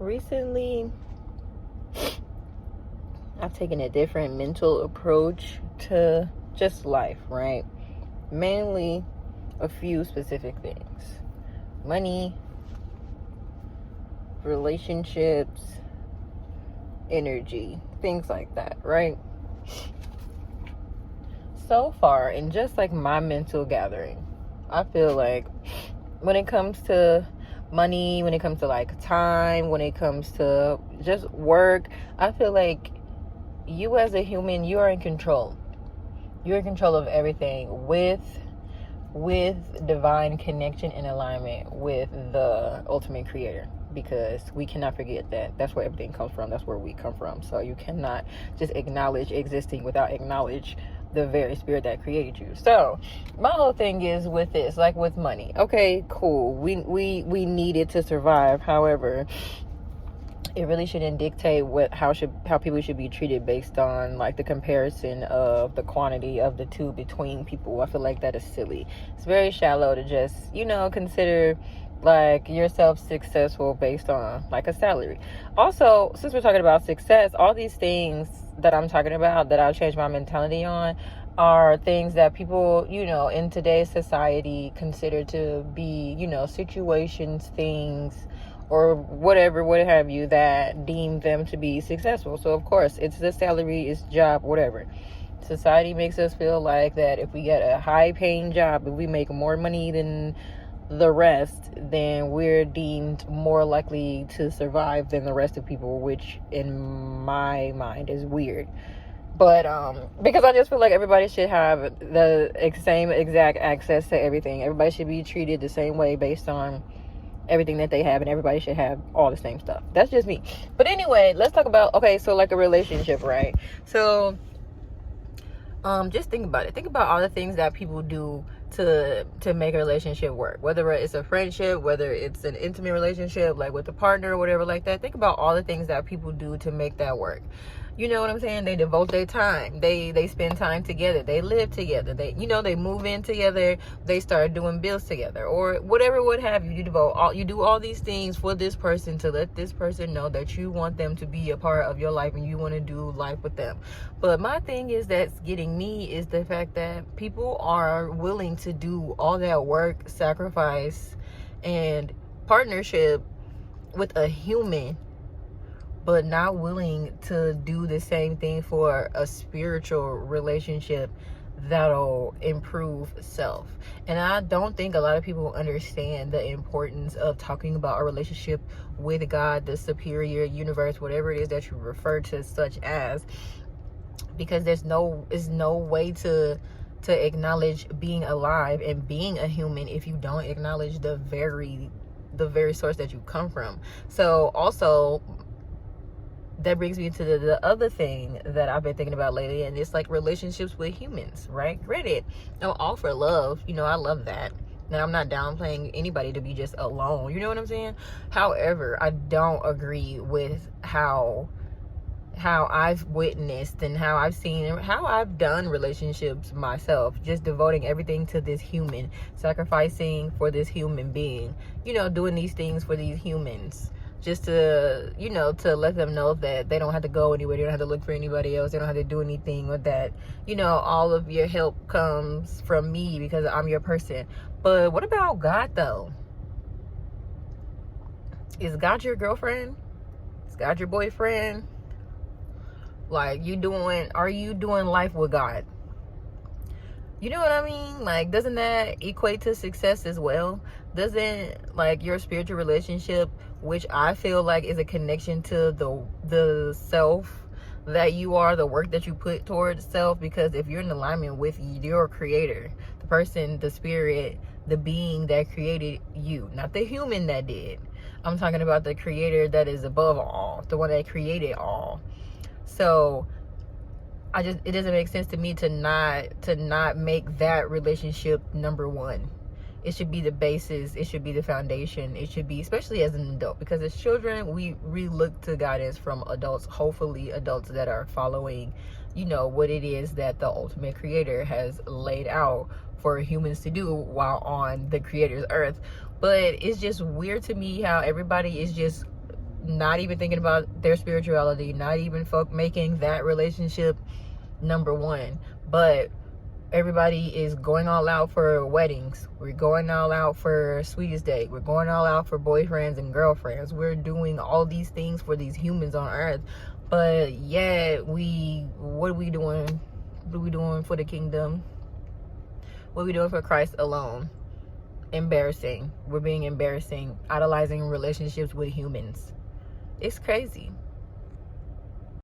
recently I've taken a different mental approach to just life, right? Mainly a few specific things: money, relationships, energy, things like that, right? So far, in just like my mental gathering, I feel like when it comes to money, when it comes to like time, when it comes to just work, I feel like you as a human, you are in control. You're in control of everything with divine connection and alignment with the ultimate creator, because we cannot forget that that's where everything comes from. That's where we come from. So you cannot just acknowledge existing without acknowledge the very spirit that created you. So my whole thing is with this, like with money. Okay, cool. We need it to survive. However, it really shouldn't dictate how people should be treated based on like the comparison of the quantity of the two between people. I feel like that is silly. It's very shallow to just, consider like yourself successful based on like a salary. Also, since we're talking about success, all these things that I'm talking about that I've changed my mentality on are things that people, in today's society consider to be, situations, things, or whatever, what have you, that deem them to be successful. So of course, it's the salary, it's job, whatever. Society makes us feel like that if we get a high paying job, if we make more money than the rest, then we're deemed more likely to survive than the rest of people, which in my mind is weird. But because I just feel like everybody should have the same exact access to everything. Everybody should be treated the same way based on everything that they have, and everybody should have all the same stuff. That's just me. But anyway, let's talk about, okay, so like a relationship, right? So just think about it. Think about all the things that people do to make a relationship work, whether it's a friendship, whether it's an intimate relationship like with a partner or whatever like that. Think about all the things that people do to make that work. You know what I'm saying? They devote their time. They spend time together. They live together. They move in together. They start doing bills together, or whatever, what have you. You do all these things for this person to let this person know that you want them to be a part of your life and you want to do life with them. But my thing is that's getting me is the fact that people are willing to do all that work, sacrifice, and partnership with a human, but not willing to do the same thing for a spiritual relationship that'll improve self. And I don't think a lot of people understand the importance of talking about a relationship with God, the superior universe, whatever it is that you refer to such as, because there's no way to acknowledge being alive and being a human if you don't acknowledge the very source that you come from. So also, that brings me to the other thing that I've been thinking about lately, and it's like relationships with humans, right? Granted, all for love, I love that. Now, I'm not downplaying anybody to be just alone, you know what I'm saying? However, I don't agree with how I've witnessed and how I've seen and how I've done relationships myself, just devoting everything to this human, sacrificing for this human being, doing these things for these humans, just to let them know that they don't have to go anywhere, they don't have to look for anybody else, they don't have to do anything, or that all of your help comes from me because I'm your person. But what about God though? Is God your girlfriend? Is God your boyfriend? Like, are you doing life with God? You know what I mean? Like, doesn't that equate to success as well? Doesn't like your spiritual relationship, which I feel like is a connection to the self that you are, the work that you put towards self? Because if you're in alignment with your creator, the person, the spirit, the being that created you, not the human that did. I'm talking about the creator that is above all, the one that created all. So it doesn't make sense to me to not make that relationship number one. It should be the basis. It should be the foundation. It should be, especially as an adult, because as children, we look to guidance from adults, hopefully adults that are following, what it is that the ultimate creator has laid out for humans to do while on the creator's earth. But it's just weird to me how everybody is just not even thinking about their spirituality, not even making that relationship number one. But everybody is going all out for weddings. We're going all out for sweetest day. We're going all out for boyfriends and girlfriends. We're doing all these things for these humans on earth. But yeah, what are we doing? What are we doing for the kingdom? What are we doing for Christ alone? Embarrassing. We're being embarrassing, idolizing relationships with humans. It's crazy.